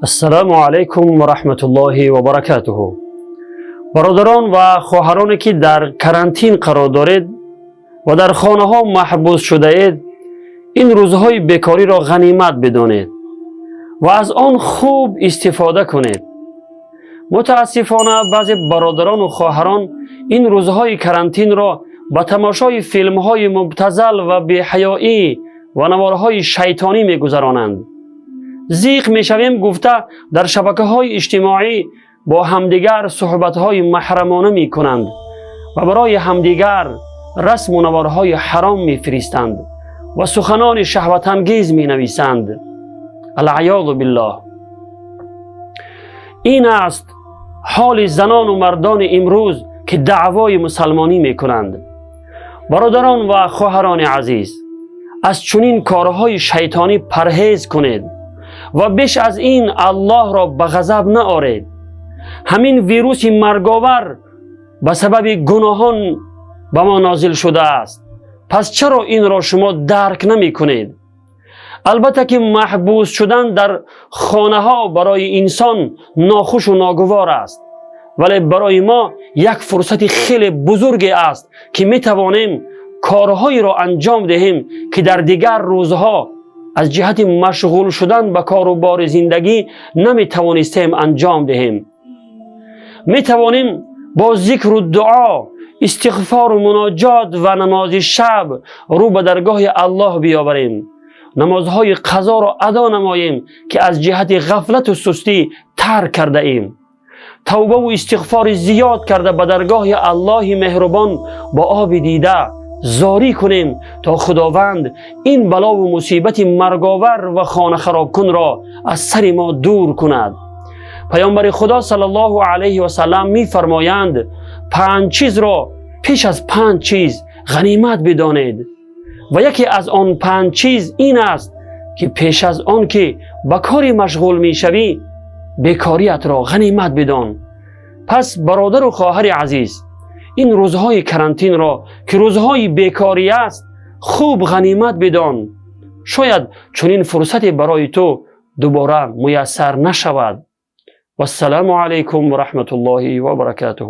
السلام علیکم و رحمت الله و برکاته. برادران و خواهرانی که در کرانتین قرار دارید و در خانه ها محبوس شده اید، این روزهای بیکاری را غنیمت بدانید و از آن خوب استفاده کنید. متاسفانه بعضی برادران و خواهران این روزهای کرانتین را به تماشای فیلم های مبتذل و بی‌حیایی و نوارهای شیطانی می‌گذرانند. زیغ میشویم گفته در شبکه‌های اجتماعی با همدیگر صحبت‌های محرمانه می‌کنند و برای همدیگر رسم و نوارهای حرام می‌فرستند و سخنان شهوت انگیز می‌نویسند. العیاذ بالله. این است حال زنان و مردان امروز که دعوای مسلمانی می‌کنند. برادران و خواهران عزیز، از چنین کارهای شیطانی پرهیز کنید و بیش از این الله را به غضب نآرید. همین ویروس مرگاور به سبب گناهان به ما نازل شده است. پس چرا این را شما درک نمی کنید؟ البته که محبوس شدن در خانه ها برای انسان ناخوش و ناگوار است، ولی برای ما یک فرصت خیلی بزرگ است که می توانیم کارهایی را انجام دهیم که در دیگر روزها از جهت مشغول شدن به کار و بار زندگی نمی توانستیم انجام دهیم. می توانیم با ذکر و دعا، استغفار و مناجات و نماز شب رو به درگاه الله بیاوریم. نمازهای قضا را ادا نماییم که از جهت غفلت و سستی ترک کرده ایم. توبه و استغفار زیاد کرده به درگاه الله مهربان با آب دیده زاری کنیم تا خداوند این بلا و مصیبت مرگاور و خانه خراب کن را از سر ما دور کند. پیامبر خدا صلی الله علیه و سلم می فرمایند 5 چیز را پیش از 5 چیز غنیمت بدانید و یکی از آن 5 چیز این است که پیش از آن که به کاری مشغول می شوی بیکاریت را غنیمت بدان. پس برادر و خواهر عزیز، این روزهای کرانتین را که روزهای بیکاری است خوب غنیمت بدان. شاید چنین فرصتی برای تو دوباره میسر نشود. و السلام علیکم و رحمت الله و برکاته.